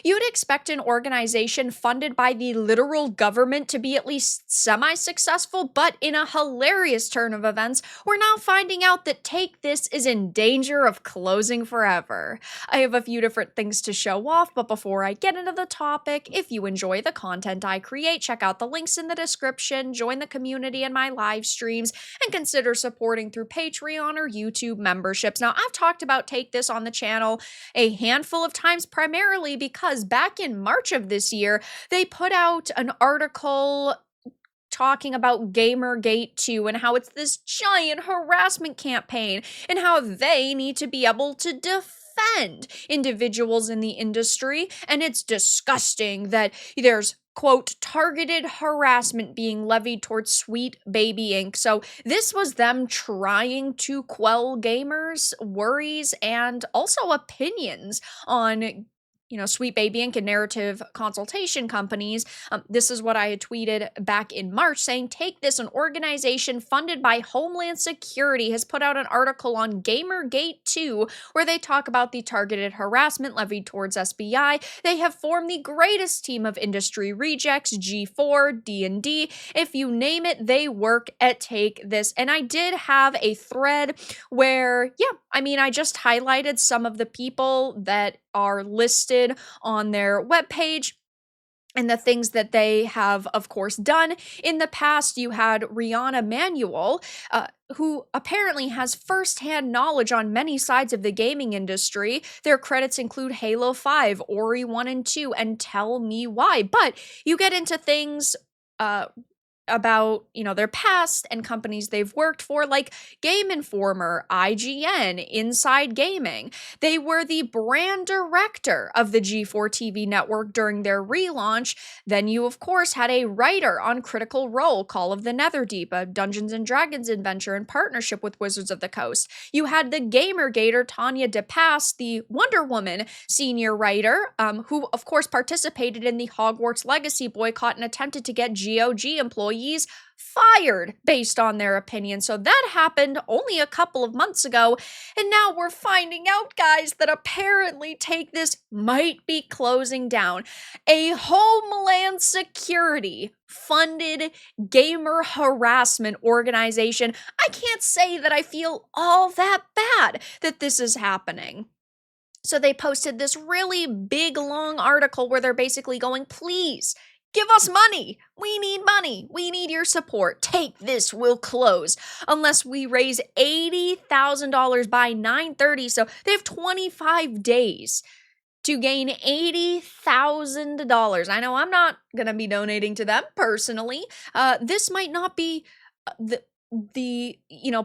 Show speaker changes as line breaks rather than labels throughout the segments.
You'd expect an organization funded by the literal government to be at least semi-successful, but in a hilarious turn of events, we're now finding out that TakeThis is in danger of closing forever. I have a few different things to show off, but before I get into the topic, if you enjoy the content I create, check out the links in the description, join the community in my live streams, and consider supporting through Patreon or YouTube memberships. Now, I've talked about TakeThis on the channel a handful of times, primarily because back in March of this year, they put out an article talking about Gamergate 2 and how it's this giant harassment campaign and how they need to be able to defend individuals in the industry. And it's disgusting that there's quote, targeted harassment being levied towards Sweet Baby Inc. So this was them trying to quell gamers' worries and also opinions on Sweet Baby Inc. and narrative consultation companies. This is what I had tweeted back in March saying, TakeThis, an organization funded by Homeland Security, has put out an article on Gamergate 2 where they talk about the targeted harassment levied towards SBI. They have formed the greatest team of industry rejects, G4, D&D. If you name it, they work at TakeThis. And I did have a thread where, I just highlighted some of the people that are listed on their webpage and the things that they have, of course, done. In the past, you had Rihanna Manuel, who apparently has firsthand knowledge on many sides of the gaming industry. Their credits include Halo 5, Ori 1 and 2, and Tell Me Why. But you get into things about, their past and companies they've worked for, like Game Informer, IGN, Inside Gaming. They were the brand director of the G4 TV network during their relaunch. Then you, of course, had a writer on Critical Role, Call of the Netherdeep, a Dungeons & Dragons adventure in partnership with Wizards of the Coast. You had the Gamergator, Tanya DePass, the Wonder Woman senior writer, who, of course, participated in the Hogwarts Legacy boycott and attempted to get GOG employees fired based on their opinion. So that happened only a couple of months ago. And now we're finding out, guys, that apparently TakeThis might be closing down. A Homeland Security funded gamer harassment organization. I can't say that I feel all that bad that this is happening. So they posted this really big, long article where they're basically going, please, give us money. We need money. We need your support. TakeThis will close unless we raise $80,000 by 9:30. So they have 25 days to gain $80,000. I know I'm not going to be donating to them personally. This might not be the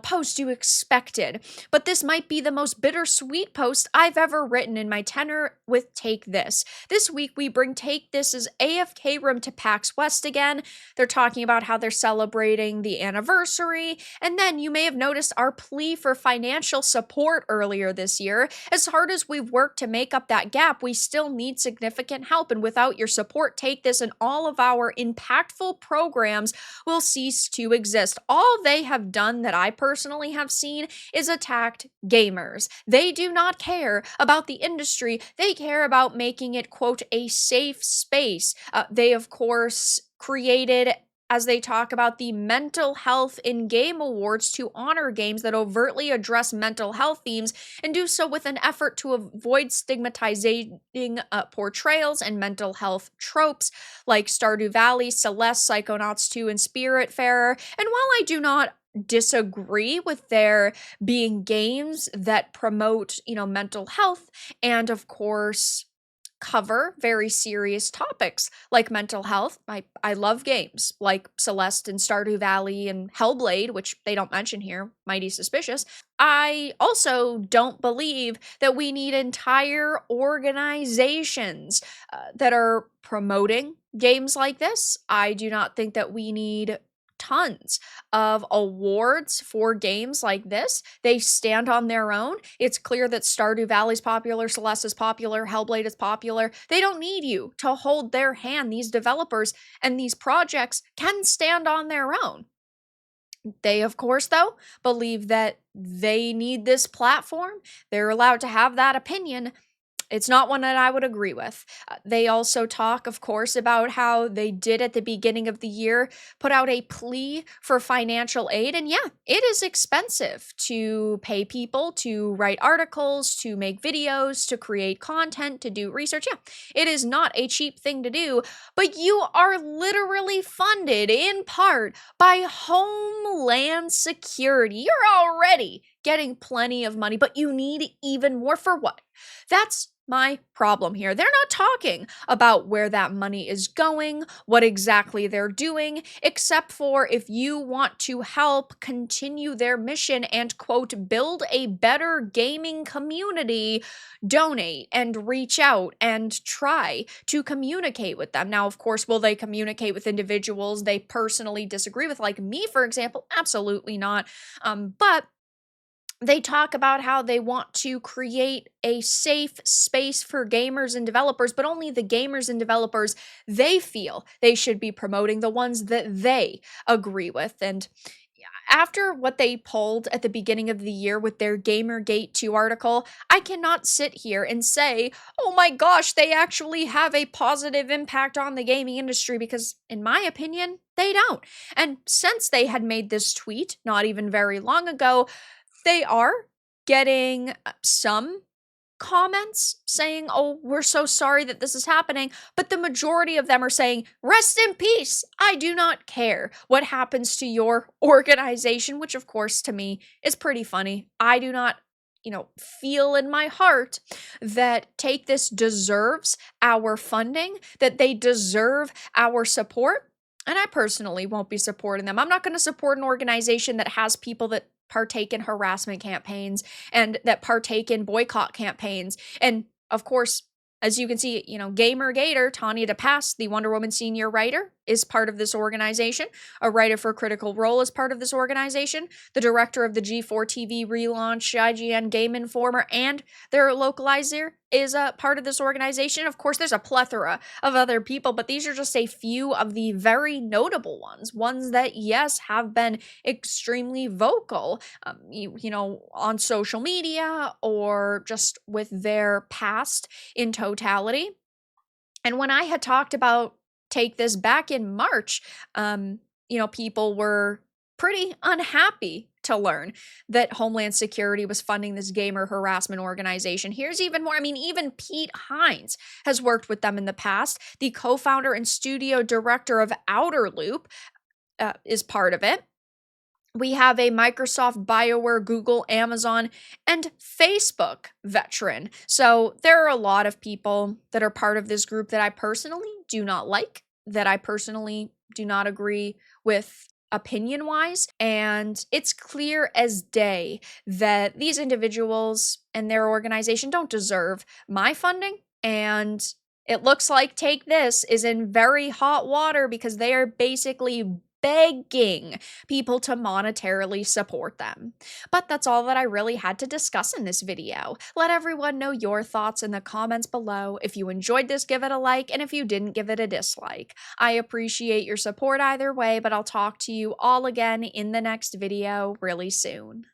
post you expected, but this might be the most bittersweet post I've ever written in my tenure with TakeThis. This week we bring TakeThis's AFK room to PAX West again. They're talking about how they're celebrating the anniversary, and then you may have noticed our plea for financial support earlier this year. As hard as we've worked to make up that gap, we still need significant help, and without your support, TakeThis and all of our impactful programs will cease to exist. All they have done that I personally have seen is attacked gamers. They do not care about the industry. They care about making it, quote, a safe space. They, of course, created, as they talk about, the Mental Health in Game Awards to honor games that overtly address mental health themes and do so with an effort to avoid stigmatizing portrayals and mental health tropes like Stardew Valley, Celeste, Psychonauts 2, and Spiritfarer. And while I do not disagree with there being games that promote, mental health and, of course, cover very serious topics like mental health. I love games like Celeste and Stardew Valley and Hellblade, which they don't mention here, mighty suspicious. I also don't believe that we need entire organizations that are promoting games like this. I do not think that we need tons of awards for games like this. They stand on their own. It's clear that Stardew Valley's popular, Celeste is popular, Hellblade is popular. They don't need you to hold their hand. These developers and these projects can stand on their own. They, of course, though, believe that they need this platform. They're allowed to have that opinion. It's not one that I would agree with. They also talk, of course, about how they did at the beginning of the year put out a plea for financial aid. And yeah, it is expensive to pay people to write articles, to make videos, to create content, to do research. Yeah, it is not a cheap thing to do, but you are literally funded in part by Homeland Security. You're already getting plenty of money, but you need even more for what? That's my problem here. They're not talking about where that money is going, what exactly they're doing, except for if you want to help continue their mission and, quote, build a better gaming community, donate and reach out and try to communicate with them. Now, of course, will they communicate with individuals they personally disagree with, like me, for example? Absolutely not. But they talk about how they want to create a safe space for gamers and developers, but only the gamers and developers they feel they should be promoting, the ones that they agree with. And after what they pulled at the beginning of the year with their Gamergate 2 article, I cannot sit here and say, oh my gosh, they actually have a positive impact on the gaming industry, because in my opinion, they don't. And since they had made this tweet not even very long ago, they are getting some comments saying, oh, we're so sorry that this is happening. But the majority of them are saying, rest in peace. I do not care what happens to your organization, which, of course, to me is pretty funny. I do not, feel in my heart that TakeThis deserves our funding, that they deserve our support. And I personally won't be supporting them. I'm not going to support an organization that has people that partake in harassment campaigns and that partake in boycott campaigns. And of course, as you can see, Gamer Gator, Tanya DePass, the Wonder Woman senior writer, is part of this organization. A writer for Critical Role is part of this organization. The director of the G4 TV relaunch, IGN Game Informer, and their localizer is a part of this organization. Of course, there's a plethora of other people, but these are just a few of the very notable ones that, yes, have been extremely vocal, on social media or just with their past in totality. And when I had talked about TakeThis back in March, people were pretty unhappy to learn that Homeland Security was funding this gamer harassment organization. Here's even more. I mean, even Pete Hines has worked with them in the past. The co-founder and studio director of Outer Loop is part of it. We have a Microsoft, BioWare, Google, Amazon, and Facebook veteran. So there are a lot of people that are part of this group that I personally do not like, that I personally do not agree with opinion-wise. And it's clear as day that these individuals and their organization don't deserve my funding. And it looks like TakeThis is in very hot water because they are basically begging people to monetarily support them. But that's all that I really had to discuss in this video. Let everyone know your thoughts in the comments below. If you enjoyed this, give it a like, and if you didn't, give it a dislike. I appreciate your support either way, but I'll talk to you all again in the next video really soon.